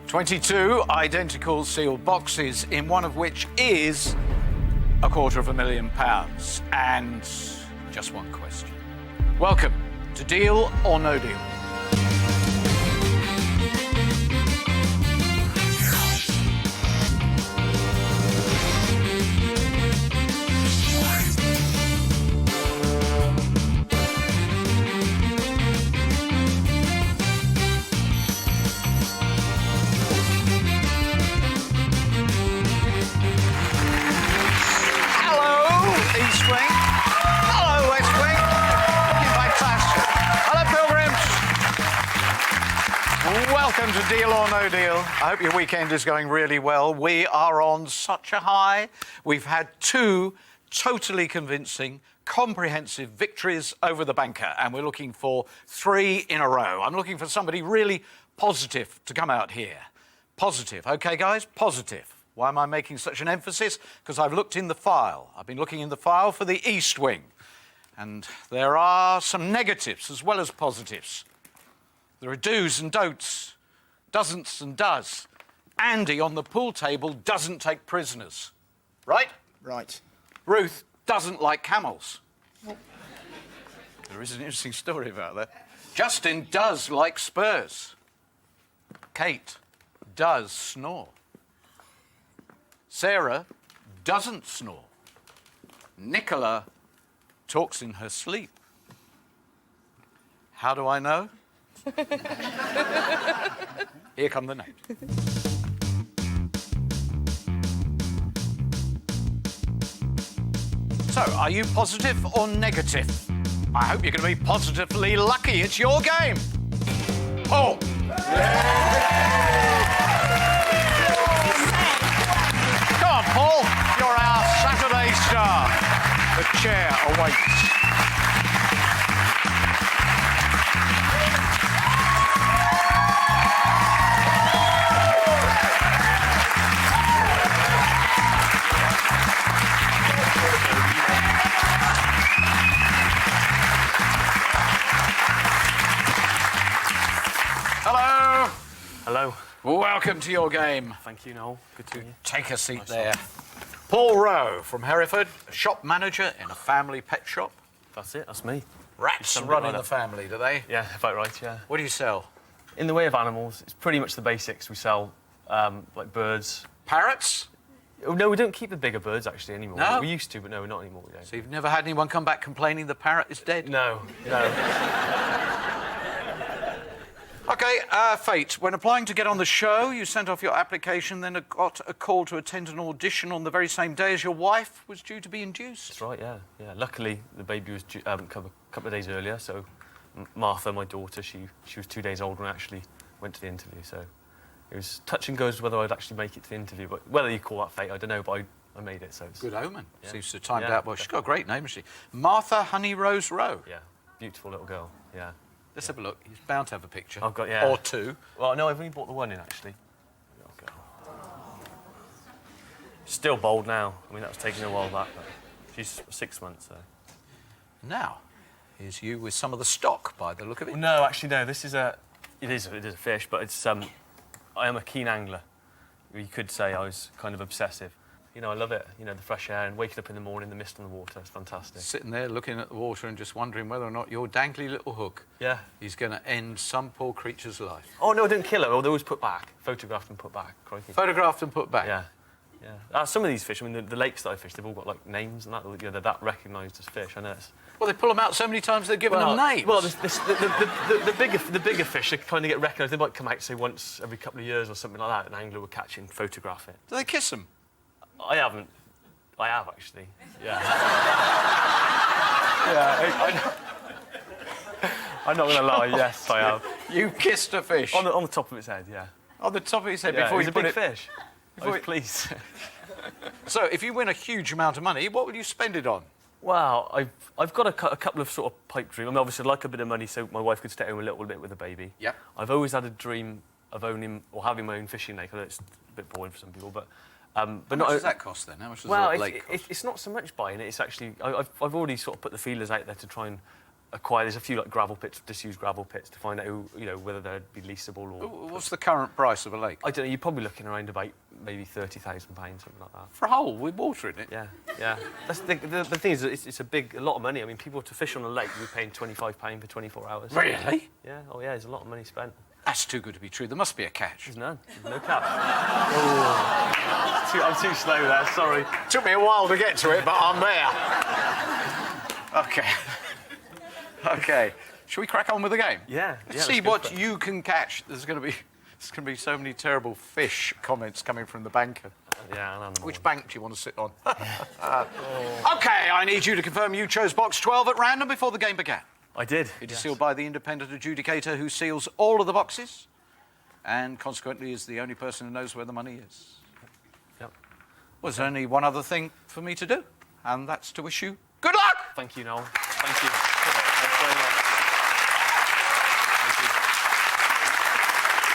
22 identical sealed boxes, in one of which is £250,000. And just one question. Welcome to Deal or No Deal. Welcome to Deal or No Deal. I hope your weekend is going really well. We are on such a high. We've had two totally convincing, comprehensive victories over the banker, and we're looking for 3 in a row. I'm looking for somebody really positive to come out here. Positive, OK, guys? Positive. Why am I making such an emphasis? Because I've looked in the file. I've been looking in the file for the East Wing, and there are some negatives as well as positives. There are do's and don'ts, doesn'ts and does. Andy on the pool table doesn't take prisoners. Right? Right. Ruth doesn't like camels. There is an interesting story about that. Justin does like Spurs. Kate does snore. Sarah doesn't snore. Nicola talks in her sleep. How do I know? Here come the names. So, are you positive or negative? I hope you're going to be positively lucky. It's your game. Paul. Come on, Paul. You're our Saturday star. The chair awaits. Hello. Hello. Welcome to your game. Thank you, Noel. Good to meet you. Take a seat there. Paul Rowe from Hereford, a shop manager in a family pet shop. That's it, that's me. Rats run in the family, do they? Yeah, about right, yeah. What do you sell? In the way of animals, it's pretty much the basics. We sell, like birds. Parrots? Oh, no, we don't keep the bigger birds, actually, anymore. No? We used to, but no, not anymore. We don't. So you've never had anyone come back complaining the parrot is dead? No. OK, Fate, when applying to get on the show, you sent off your application, then got a call to attend an audition on the very same day as your wife was due to be induced. That's right, yeah. Luckily, the baby was due, a couple of days earlier, so Martha, my daughter, she was 2 days old when I actually went to the interview, so it was touch and go as to whether I'd actually make it to the interview, but whether you call that fate, I don't know, but I made it, so it's... Good omen. Yeah. Seems to have timed Yeah, out well. She's got a great name, hasn't she? Martha Honey Rose Rowe. Yeah, beautiful little girl, yeah. Let's have a look. He's bound to have a picture. I've got, yeah. Or two. Well, no, I've only bought the one in, actually. Little girl. Still bold now. I mean, that was taking a while back, but she's 6 months, so... Now, here's you with some of the stock, by the look of it. Well, no, actually, no. This is a... It is a fish, but it's... I am a keen angler. You could say I was kind of obsessive. You know, I love it. You know, the fresh air and waking up in the morning, the mist on the water. It's fantastic. Sitting there looking at the water and just wondering whether or not your dangly little hook Yeah. is going to end some poor creature's life. Oh, no, I didn't kill her. Well, they always put back. Photographed and put back. Crikey. Photographed and put back. Yeah. Some of these fish, I mean, the lakes that I fish, they've all got, like, names and that. You know, they're that recognised as fish. I know it's... Well, they pull them out so many times they've given them names. Well, the bigger fish, they kind of get recognised. They might come out, say, once every couple of years or something like that. An angler will catch it and photograph it. Do they kiss them? I haven't. I have, actually. Yeah. I'm not going to lie, yes, I have. You kissed a fish? On the top of its head, yeah. On the top of its head Yeah, before it was you a put big it... fish. I was pleased. So, if you win a huge amount of money, what will you spend it on? Well, I've got a couple of sort of pipe dreams. I mean, obviously, I'd like a bit of money so my wife could stay home a little bit with the baby. Yeah. I've always had a dream of owning or having my own fishing lake. I know it's a bit boring for some people, but How much does that cost then? How much does well, a lake cost? it's not so much buying it. It's actually I've already sort of put the feelers out there to try and acquire. There's a few like gravel pits, disused gravel pits, to find out whether they'd be leasable or. What's the current price of a lake? I don't know. You're probably looking around about maybe £30,000, something like that. For a hole with water in it? Yeah, yeah. That's the thing is, it's a lot of money. I mean, people to fish on a lake, you're paying £25 for 24 hours. Really? Yeah. Oh yeah. There's a lot of money spent. That's too good to be true. There must be a catch. There's none. There's no catch. Oh. I'm too slow there. Sorry. Took me a while to get to it, but I'm there. Okay. Okay. Shall we crack on with the game? Yeah. See what you can catch. There's going to be so many terrible fish comments coming from the banker. Yeah, and Which bank do you want to sit on? Okay, I need you to confirm you chose box 12 at random before the game began. I did. It is sealed by the independent adjudicator who seals all of the boxes and consequently is the only person who knows where the money is. Yep. Well, there's only one other thing for me to do, and that's to wish you good luck! Thank you, Noel. Thank you. Thanks very much. Thank you.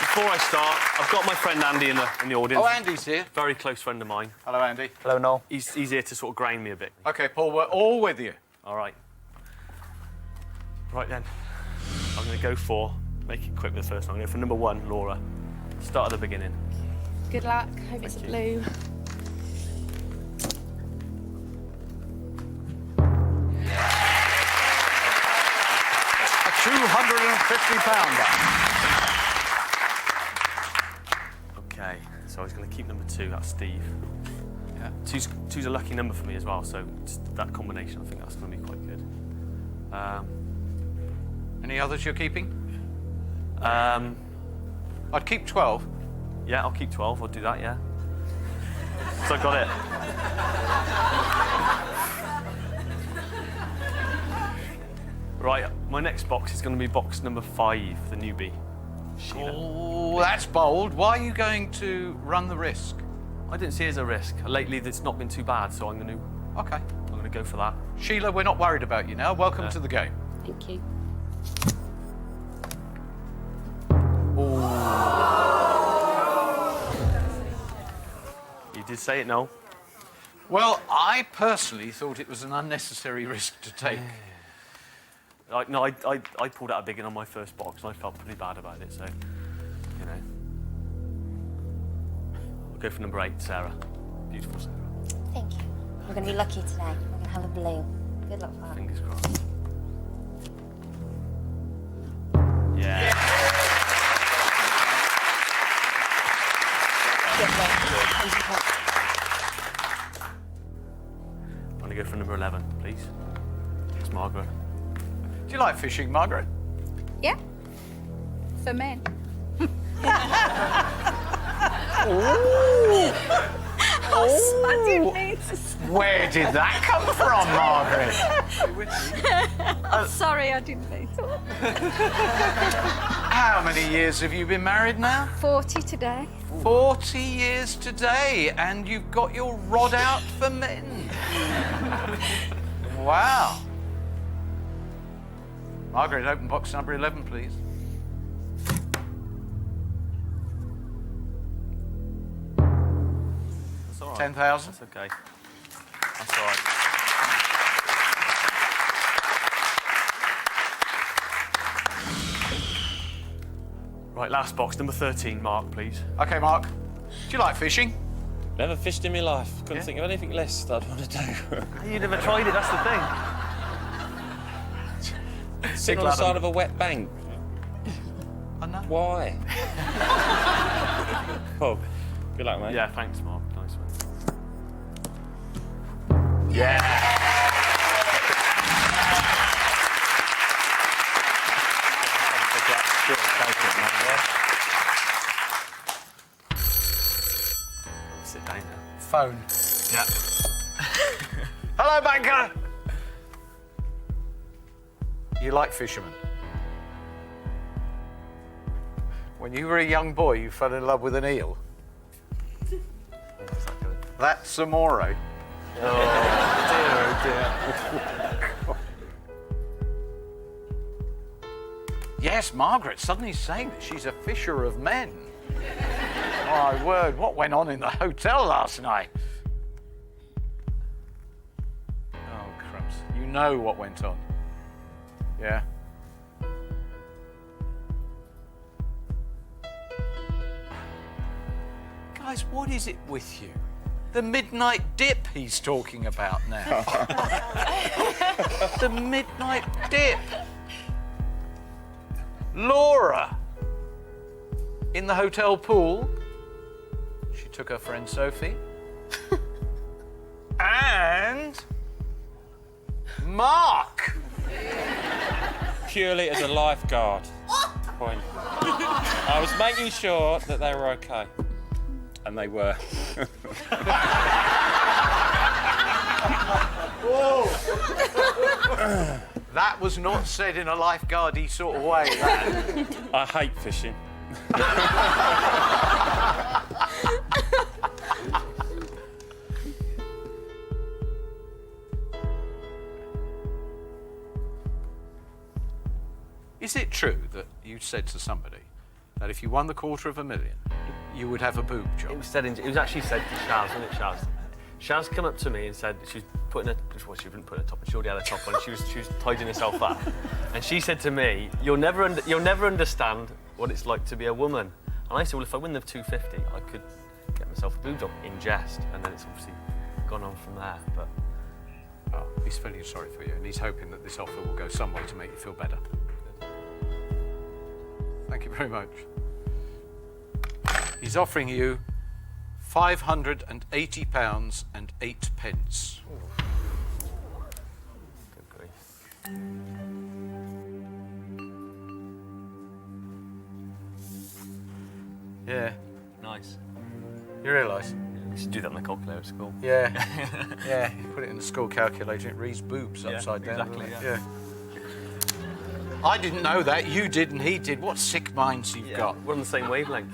Before I start, I've got my friend Andy in the audience. Oh, Andy's here. Very close friend of mine. Hello, Andy. Hello, Noel. He's here to sort of ground me a bit. OK, Paul, we're all with you. All right. Right then. I'm going to go for, make it quick with the first one. I'm going to go for number 1, Laura. Start at the beginning. Good luck. Hope it's a blue. A £250. Okay, so I was going to keep number 2, that's Steve. Yeah. Two's a lucky number for me as well, so just that combination, I think that's going to be quite good. Any others you're keeping? Um, I'd keep 12. yeah, I'll keep 12, I'll do that, yeah. So I got it. Right, my next box is going to be box number 5, the newbie. Sheila. Oh, that's bold. Why are you going to run the risk? I didn't see it as a risk. Lately, it's not been too bad, so I'm going to go for that. Sheila, we're not worried about you now. Welcome to the game. Thank you. You did say it, no? Well, I personally thought it was an unnecessary risk to take. I pulled out a big one on my first box, and I felt pretty bad about it, so, you know. I'll go for number 8, Sarah. Beautiful Sarah. Thank you. We're going to be lucky today. We're going to have a blue. Good luck for that. Fingers crossed. Yeah. I'm going to go for number 11, please. It's Margaret. Do you like fishing, Margaret? Yeah. For men. I didn't mean to. Where did that come from, Margaret? Sorry, I didn't mean to. How many years have you been married now? 40 today. 40 years today, and you've got your rod out for men. Wow. Margaret, open box number 11, please. That's all right. 10,000. That's okay. That's all right. Right, last box, number 13, Mark, please. OK, Mark. Do you like fishing? Never fished in my life. Couldn't Yeah? think of anything less that I'd want to do. You never tried it, that's the thing. Sit on the side of a wet bank. I know. Why? Oh, good luck, mate. Yeah, thanks, Mark. Nice one. Yeah. Sit down now. Phone. Yeah. Hello, banker. You like Fisherman? When you were a young boy, you fell in love with an eel. How's that going? That's amore. Oh, dear. Yes, Margaret suddenly saying that she's a fisher of men. My word, what went on in the hotel last night? Oh, crumbs. You know what went on. Yeah. Guys, what is it with you? The midnight dip he's talking about now. The midnight dip. Laura, in the hotel pool, she took her friend Sophie. And Mark. Purely as a lifeguard point. I was making sure that they were okay. And they were. That was not said in a lifeguardy sort of way. That. I hate fishing. Is it true that you said to somebody that if you won the $250,000, you would have a boob job? It was actually said to Shaz, wasn't it, Shaz? Shaz come up to me and said she was putting she wouldn't put a top on, she already had a top on, and she was tidying herself up. And she said to me, you'll never understand what it's like to be a woman. And I said, well, if I win the 250, I could get myself a boob job in jest. And then it's obviously gone on from there. But Oh, he's feeling sorry for you, and he's hoping that this offer will go some way to make you feel better. Thank you very much. He's offering you £580 and 8 pence. good grief. Yeah, Nice. you realise? We should do that in the calculator at school. Yeah, yeah. You put it in the school calculator, it reads boobs Yeah, upside down. exactly, doesn't it? yeah. I didn't know that. You did, and he did. What sick minds you've got. We're on the same wavelength.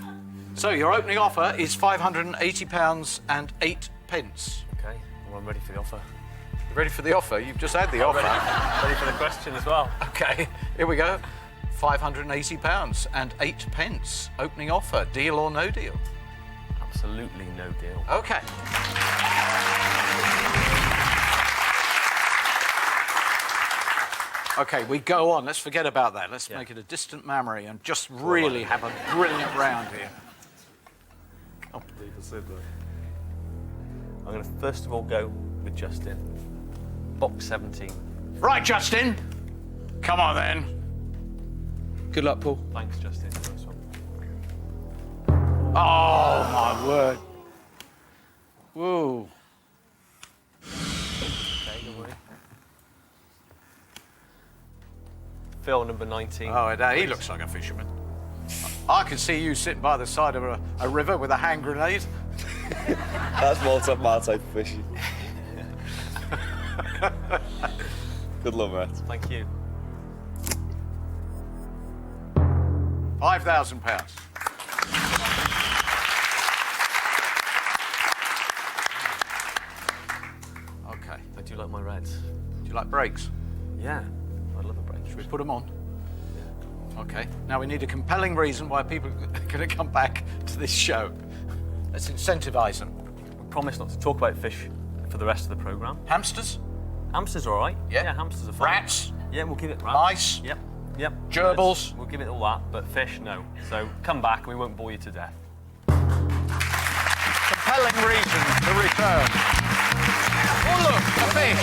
So your opening offer is £580 and 8 pence. Okay, well, I'm ready for the offer. You ready for the offer? You've just had the offer. Ready for the question as well. Okay, here we go. £580 and 8 pence. Opening offer. Deal or no deal? Absolutely no deal. Okay. Okay, we go on. Let's forget about that. Let's make it a distant memory and just really have a brilliant round here. Can't believe I said that. I'm going to first of all go with Justin. Box 17. Right, Justin. Come on, then. Good luck, Paul. Thanks, Justin. Nice one. Oh, my word. Whoa. Okay, don't worry. Phil, number 19. Oh, he looks like a fisherman. I can see you sitting by the side of a river with a hand grenade. That's my type of fishing. Good luck, mate. Thank you. £5,000. Okay. I do like my reds. Do you like brakes? Yeah, I love a break. Should we put them on? Okay. Now we need a compelling reason why people are going to come back to this show. Let's incentivise them. We promise not to talk about fish for the rest of the programme. Hamsters? Hamsters are all right. Yeah. Yeah, hamsters are fine. Rats? Yeah, we'll give it rats. Mice? Yep. Yep. Gerbils? We'll give it all that, but fish, no. So come back and we won't bore you to death. Compelling reason to return. Oh, look, a fish.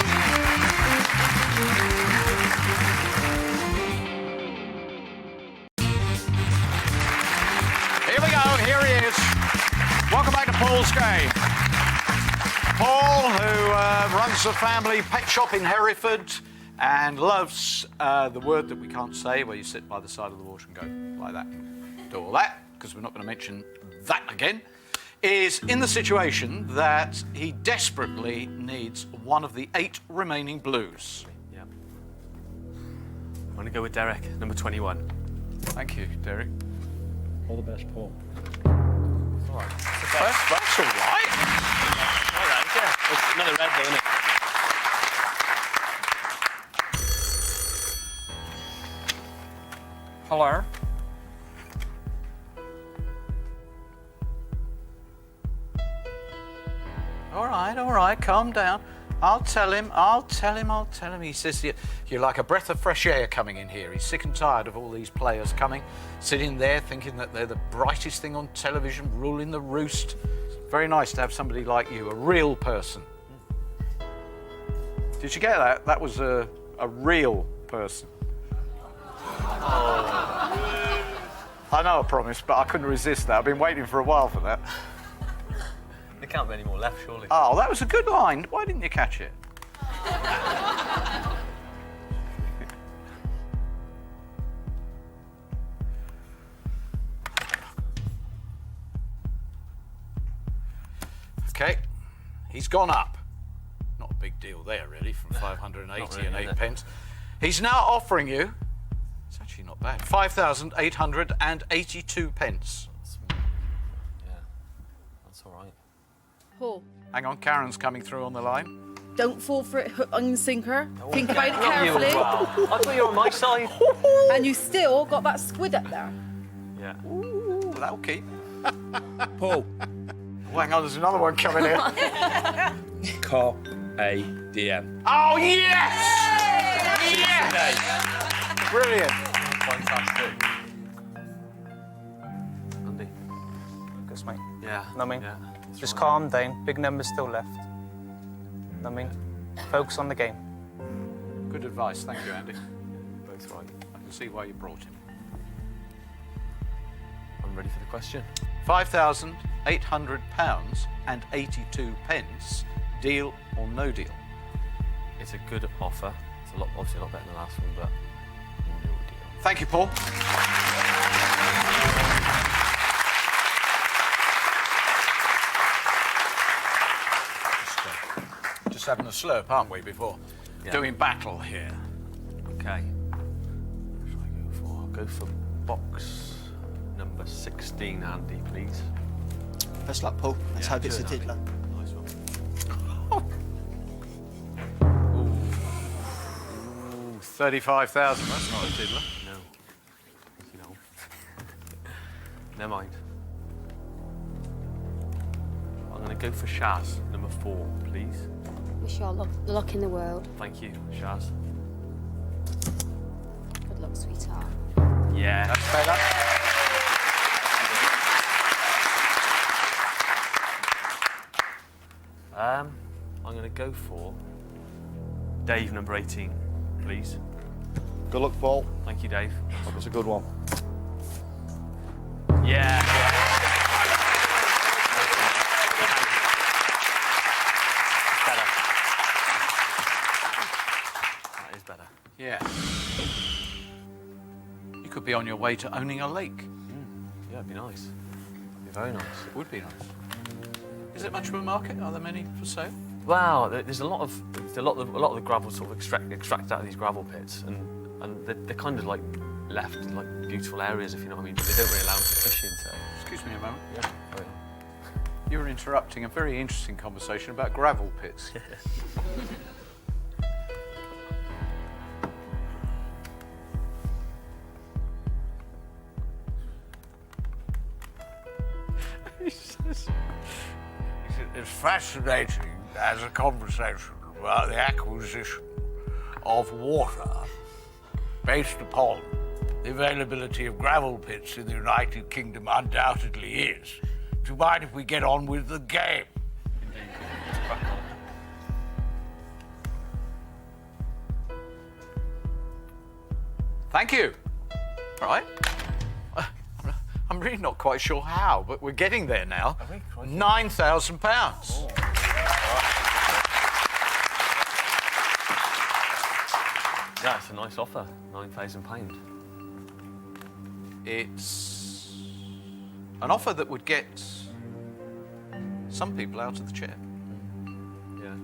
Here we go, here he is. Welcome back to Paul's game. Paul, who runs the family pet shop in Hereford and loves the word that we can't say, where you sit by the side of the water and go like that, do all that, because we're not going to mention that again, is in the situation that he desperately needs one of the 8 remaining blues. Yep. I'm going to go with Derek, number 21. Thank you, Derek. All the best, Paul. It's all right. That's all right. All right, yeah. It's another red, though, isn't it? Hello. All right, calm down. I'll tell him. He says you're like a breath of fresh air coming in here. He's sick and tired of all these players coming, sitting there thinking that they're the brightest thing on television, ruling the roost. It's very nice to have somebody like you, a real person. Did you get that? That was a real person. I know I promised, but I couldn't resist that. I've been waiting for a while for that. There can't be any more left, surely. Oh, that was a good line. Why didn't you catch it? Okay, he's gone up. Not a big deal there, really, from 580 really, and is 8 it? pence. He's now offering you, it's actually not bad, 5,882 pence. Yeah, that's all right. Paul, Hang on, Karen's coming through on the line. don't fall for it hook and sinker. Think about it Not you as carefully. well. I thought you were on my side. And you still got that squid up there. Yeah. Ooh, that'll keep. Paul. Oh, hang on, there's another one coming in. CADM. Oh, yes! Yes! Brilliant. Fantastic. Andy. Focus, mate. Yeah. Know what I mean? Yeah. Just calm down. Big numbers still left. Know what I mean? Focus on the game. Good advice, thank you, Andy. Both right. I can see why you brought him. I'm ready for the question. £5,800 and 82 pence. Deal or no deal? It's a good offer. It's obviously a lot better than the last one, but no deal. Thank you, Paul. Just having a slurp, aren't we, before doing battle here? Okay. What should I go for? I'll go for box number 16, Andy, please. Best luck, Paul. Let's hope it's a Good, Andy. diddler. Nice one. Ooh, 35,000. That's not a diddler. No. You know. Never mind. I'm going to go for Shaz, number 4, please. Wish you all the luck in the world. Thank you, Shaz. Good luck, sweetheart. Yeah. That's better. I'm going to go for Dave, number 18, please. Good luck, Paul. Thank you, Dave. Hope it's a good one. Yeah. Better. That is better. Yeah. You could be on your way to owning a lake. Yeah, it'd be nice. It'd be very nice. It would be nice. Is it much of a market? Are there many for sale? Wow, there's a lot of the gravel sort of extracted out of these gravel pits, and they're kind of like left in like beautiful areas, if you know what I mean. But they don't really allow them to fish in. So Excuse me a moment. yeah, carry on. You were interrupting a very interesting conversation about gravel pits. It's fascinating as a conversation about the acquisition of water based upon the availability of gravel pits in the United Kingdom undoubtedly is. Do you mind if we get on with the game? Thank you. All right. I'm really not quite sure how, but we're getting there now. £9,000. Yeah, it's a nice offer. £9,000. It's an offer that would get some people out of the chair. Yeah.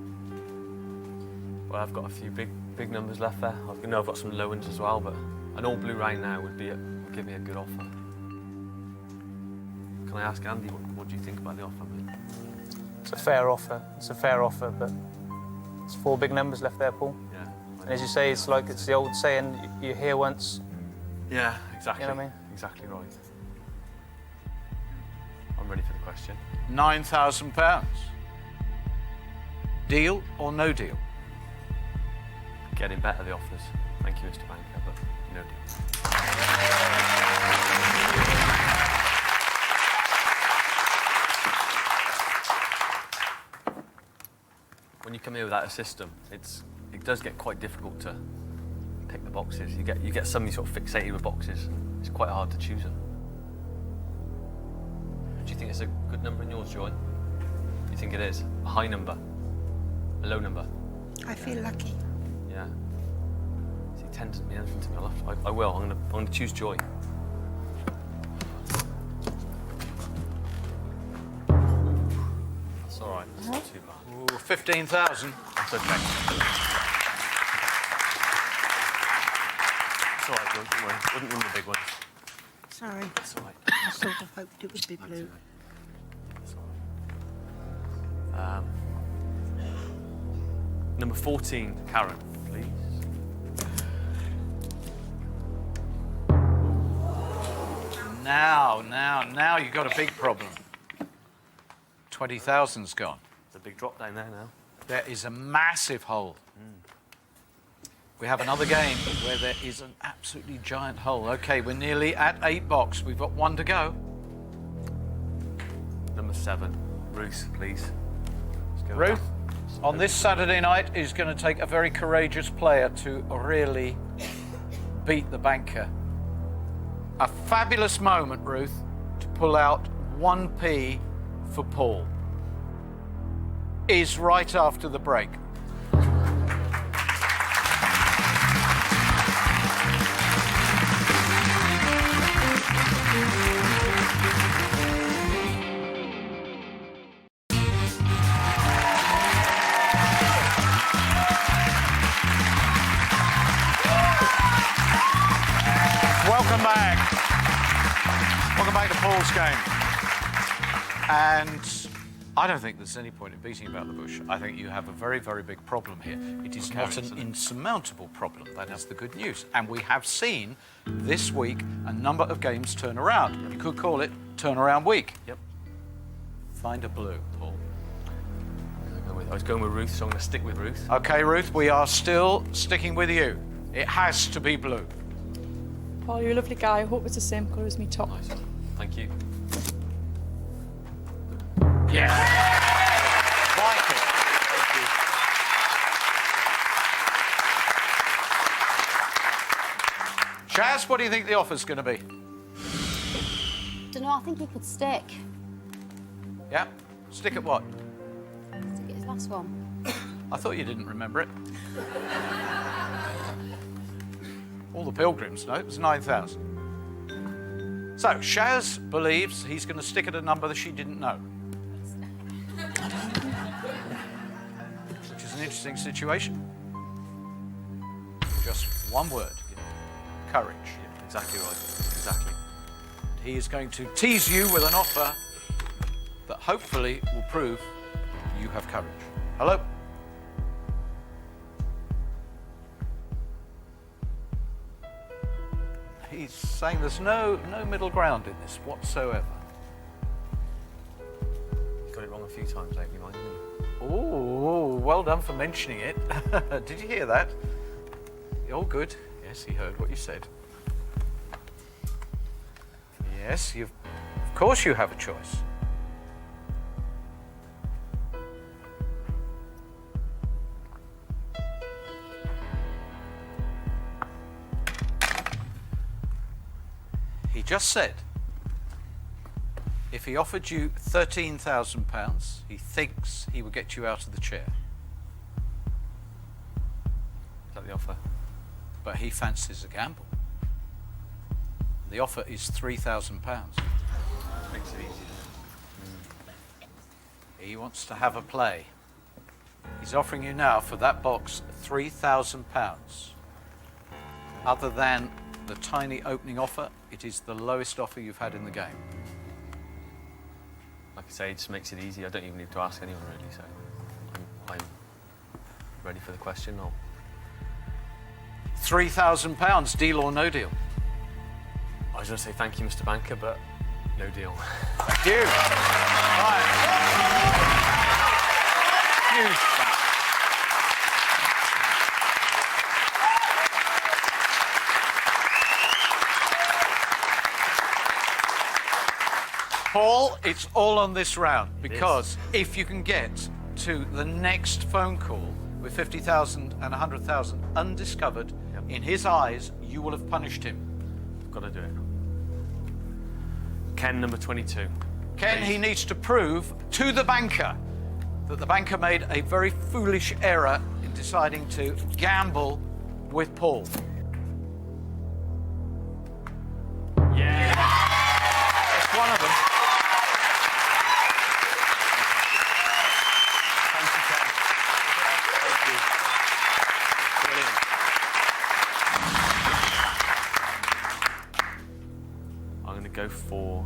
Well, I've got a few big numbers left there. I've got some low ones as well, but an all blue round now would give me a good offer. Can I ask Andy, what do you think about the offer, mate? It's a fair offer. It's a fair offer, but it's 4 big numbers left there, Paul. Yeah. And as you say, it's like it's the old saying: you hear once. Yeah, exactly. You know what I mean? Exactly right. I'm ready for the question. £9,000. Deal or no deal? Getting better, the offers. Thank you, Mr. Banker, but no deal. When you come here without a system, it does get quite difficult to pick the boxes. You get some sort of fixated with boxes. It's quite hard to choose them. Do you think it's a good number in yours, Joy? Do you think it is? A high number? A low number? I feel lucky. Yeah. See, 10 doesn't mean anything to me. I will. I'm gonna choose Joy. That's all right. It's not too bad. Ooh, 15,000. That's okay. It's all right, Joy. Don't worry. Wouldn't win the big ones. Sorry. It's all right. I sort of hoped it would be blue. It's all right. Number 14, Karen, please. Now you've got a big problem. 20,000's gone. There's a big drop down there now. There is a massive hole. We have another game where there is an absolutely giant hole. Okay, we're nearly at 8 box. We've got 1 to go. Number 7, Ruth, please. Let's go. Ruth, on this Saturday night, is going to take a very courageous player to really beat the banker. A fabulous moment, Ruth, to pull out 1p for Paul. Is right after the break. Welcome back. Welcome back to Paul's game. And I don't think there's any point in beating about the bush. I think you have a very, very big problem here. It is not an insurmountable problem. That is the good news. And we have seen this week a number of games turn around. You could call it turnaround week. Yep. Find a blue, Paul. I was going with Ruth, so I'm going to stick with Ruth. Okay, Ruth, we are still sticking with you. It has to be blue. Paul, you're a lovely guy. I hope it's the same colour as me top. Nice one. Thank you. Yes. Like it. Thank you. Shaz, what do you think the offer's going to be? Don't know, I think he could stick. Yeah? Stick at what? Stick at his last one. I thought you didn't remember it. All the pilgrims know it was 9,000. So, Shaz believes he's going to stick at a number that she didn't know. Which is an interesting situation. Just one word. Courage. Yeah, exactly right. Exactly. He is going to tease you with an offer that hopefully will prove you have courage. Hello? He's saying there's no middle ground in this whatsoever. You got it wrong a few times lately, mind you. Oh, well done for mentioning it. Did you hear that? Oh, good. Yes, he heard what you said. Yes, of course you have a choice. He just said if he offered you £13,000, he thinks he would get you out of the chair. Is that the offer? But he fancies a gamble. The offer is £3,000. Makes it easy. He wants to have a play. He's offering you now for that box £3,000. Other than the tiny opening offer, it is the lowest offer you've had in the game. Like I say, it just makes it easy. I don't even need to ask anyone really, so I'm ready for the question. £3,000, deal or no deal? I was going to say thank you, Mr. Banker, but no deal. Thank you. Right. Huge. Paul, it's all on this round, because if you can get to the next phone call with 50,000 and 100,000 undiscovered, in his eyes, you will have punished him. I've got to do it. Ken, number 22. Ken, he needs to prove to the banker that the banker made a very foolish error in deciding to gamble with Paul. Yeah. That's one of them. Thank you, Ken. Thank you. Brilliant. I'm going to go for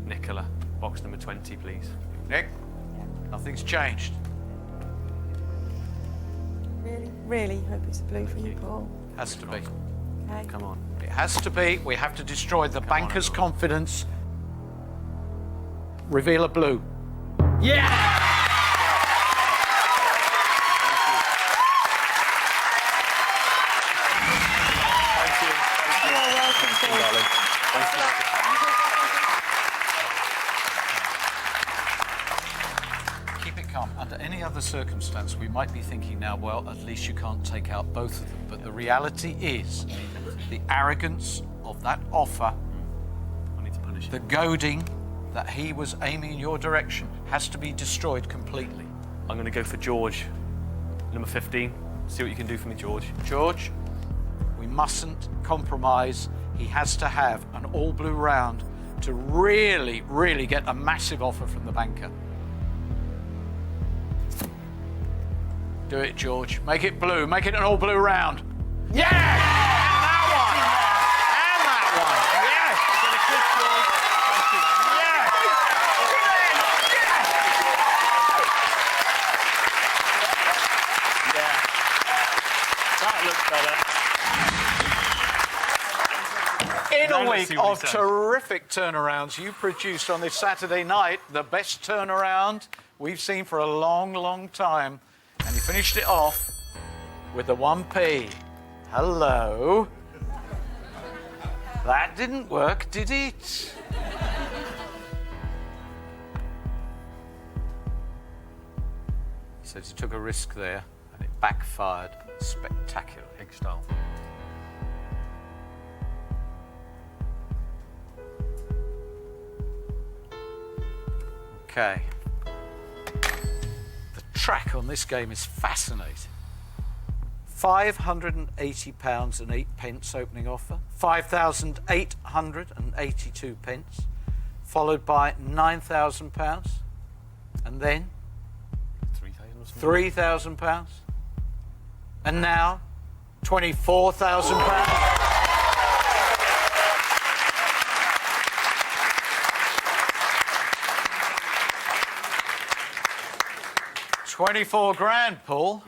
Nicola, box number 20, please. Nick, nothing's changed. Really hope it's a blue for you, Paul. Has to be. Okay. Come on. It has to be. We have to destroy the banker's confidence. Reveal a blue. Yeah! Thank you. You're welcome, Paul. Darling. Thank you. Keep it calm. Under any other circumstance, we might be thinking now, well, at least you can't take out both of them. But the reality is, the arrogance of that offer, I need to punish the him. goading that he was aiming in your direction, has to be destroyed completely. I'm going to go for George, number 15. See what you can do for me, George. George, we mustn't compromise. He has to have an all-blue round to really, really get a massive offer from the banker. Do it, George. Make it blue. Make it an all-blue round. Yeah! And that one! And that one! Yes! Get a kiss, George. Thank you. Yes! Yeah. That looks better. In Now a let's week see what he of says. terrific turnarounds, you produced on this Saturday night the best turnaround we've seen for a long, long time. And you finished it off with the 1p. Hello. That didn't work, did it? So you took a risk there, and it backfired spectacularly. Big style. Okay. The track on this game is fascinating. £580 and 8 pence opening offer, 5,882 pence, followed by £9,000, and then 3,000. £3,000, and now £24,000. 24 grand, Paul.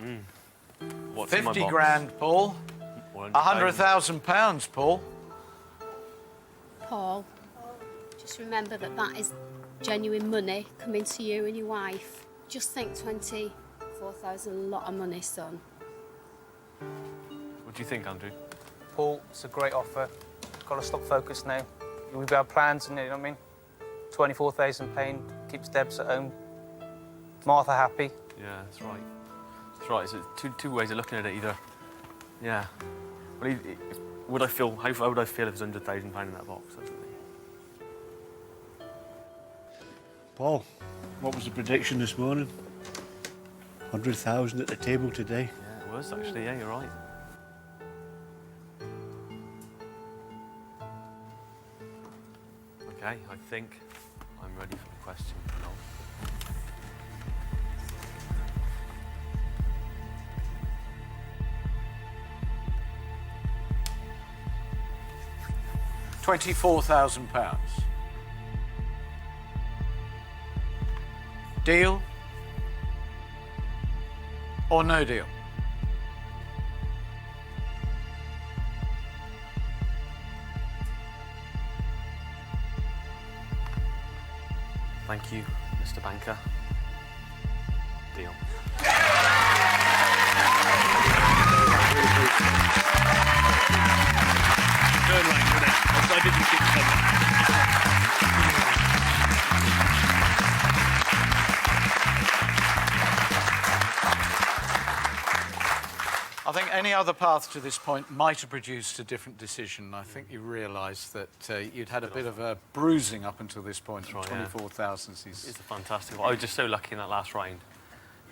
What's in my 50 box? grand, Paul. 100,000 pounds, Paul. Paul, just remember that that is genuine money coming to you and your wife. Just think 24,000, a lot of money, son. What do you think, Andrew? Paul, it's a great offer. Got to stop focus now. We've got plans, and you know what I mean? 24,000 pain keeps Debs at home. Martha happy. Yeah, that's right. That's right. So two ways of looking at it. Either, yeah. Well, would I feel? How would I feel if there's £100,000 in that box? That's the thing. Paul, what was the prediction this morning? 100,000 at the table today. Yeah, it was actually. Yeah, you're right. Okay, I think I'm ready for the question. Noel. £24,000. Deal or no deal? Thank you, Mr. Banker. Deal. turn lane, wasn't it? I didn't think I think any other path to this point might have produced a different decision. I think you realised that you'd had a bit of a bruising up until this point. Right, 24,000 It's a fantastic. I was just so lucky in that last round.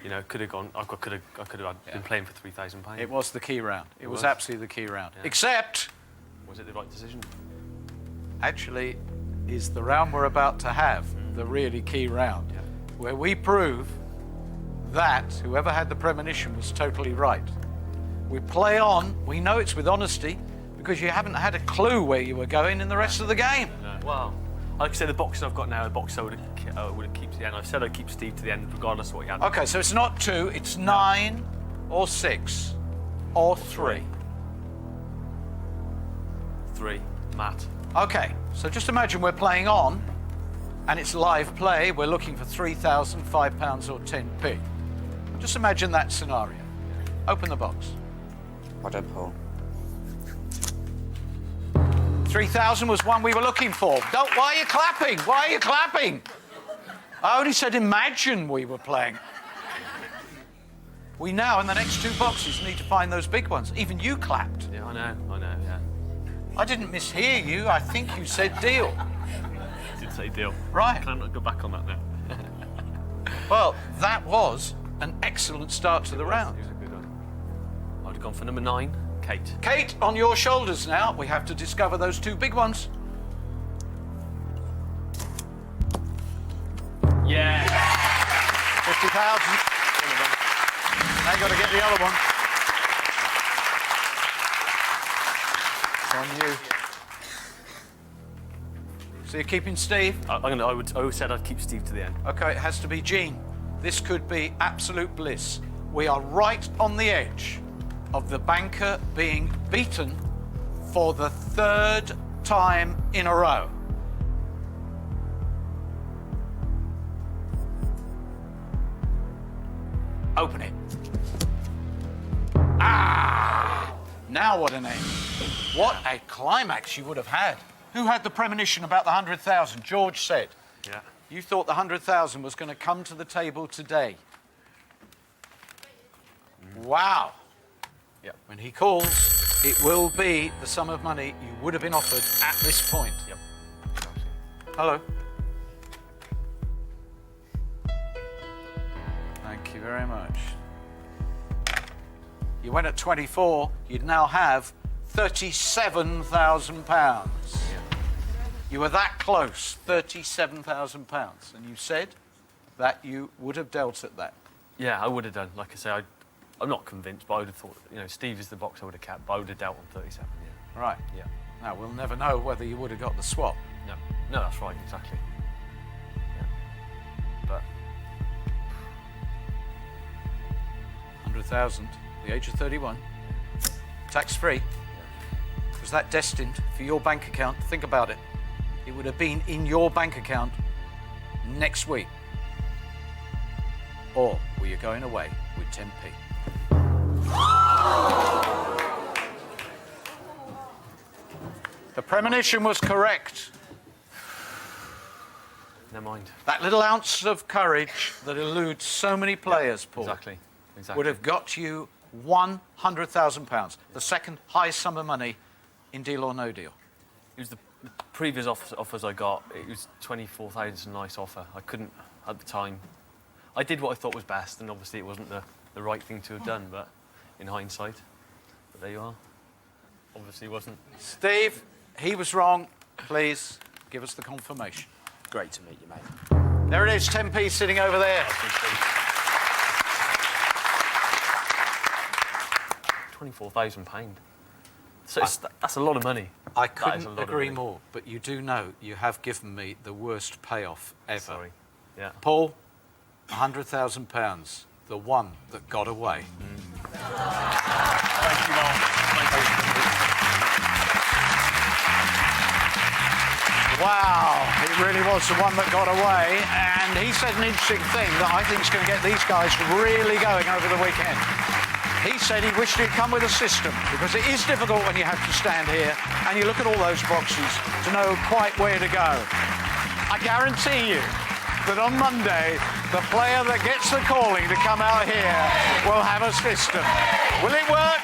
You know, could have gone. I could have been playing for £3,000. It was the key round. It was absolutely the key round. Yeah. Except, Was it the right decision? actually, is the round we're about to have the really key round, where we prove that whoever had the premonition was totally right. We play on. We know it's with honesty because you haven't had a clue where you were going in the rest of the game. No. Well, like I said, the box I've got now, the box I would have kept to the end. I've said I'd keep Steve to the end regardless of what he had. Okay, so it's not 2, it's 9 or 6 or 3. 3, Matt. Okay, so just imagine we're playing on and it's live play. We're looking for £3,000, £5 or 10p. Just imagine that scenario. Open the box. What a Paul. 3,000 was one we were looking for. Why are you clapping? Why are you clapping? I only said imagine we were playing. We now, in the next 2 boxes, need to find those big ones. Even you clapped. Yeah, I know, yeah. I didn't mishear you. I think you said deal. I did say deal. Right. Can I not go back on that now? Well, that was an excellent start to the round. It was a good one. I would have gone for number 9, Kate. Kate, on your shoulders now. We have to discover those 2 big ones. Yeah. 50,000. Now you got to get the other one. It's on you. So you're keeping Steve? I said I'd keep Steve to the end. Okay, it has to be Jean. This could be absolute bliss. We are right on the edge of the banker being beaten for the 3rd time in a row. Open it. Ah! Now what a name. What a climax you would have had. Who had the premonition about the 100,000? George said. Yeah. You thought the 100,000 was going to come to the table today. Wow. Yep. When he calls, it will be the sum of money you would have been offered at this point. Yep. Hello. Thank you very much. You went at 24, you'd now have £37,000. Yeah. You were that close, £37,000, and you said that you would have dealt at that. Yeah, I would have done. Like I say, I'm not convinced, but I would have thought, you know, Steve is the box I would have kept, but I would have dealt on 37, yeah. Right. Yeah. Now, we'll never know whether you would have got the swap. No, that's right, exactly. Yeah. But 100,000, the age of 31, tax-free. Was that destined for your bank account? Think about it. It would have been in your bank account next week. Or were you going away with 10p? The premonition was correct. never mind. That little ounce of courage that eludes so many players, Paul, Exactly. would have got you £100,000, the second highest sum of money in Deal or No Deal. It was the previous offers I got. It was 24,000, a nice offer. I couldn't at the time. I did what I thought was best, and obviously it wasn't the right thing to have done, but in hindsight. But there you are. Obviously it wasn't. Steve, he was wrong. Please give us the confirmation. Great to meet you, mate. There it is, 10p sitting over there. £24,000. So that's a lot of money. I couldn't agree more, but you do know you have given me the worst payoff ever. Sorry. Yeah. Paul, £100,000, the one that got away. Thank you, Mark. Wow, it really was the one that got away, and he said an interesting thing that I think is going to get these guys really going over the weekend. He said he wished it'd come with a system because it is difficult when you have to stand here and you look at all those boxes to know quite where to go. I guarantee you that on Monday, the player that gets the calling to come out here will have a system. Will it work?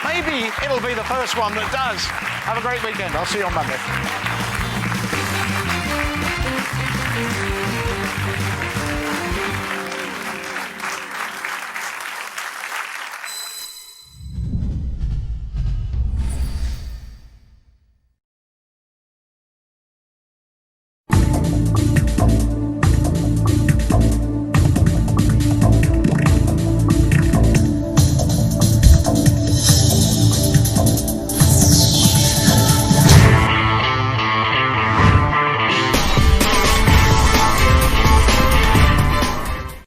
Maybe it'll be the first one that does. Have a great weekend. I'll see you on Monday.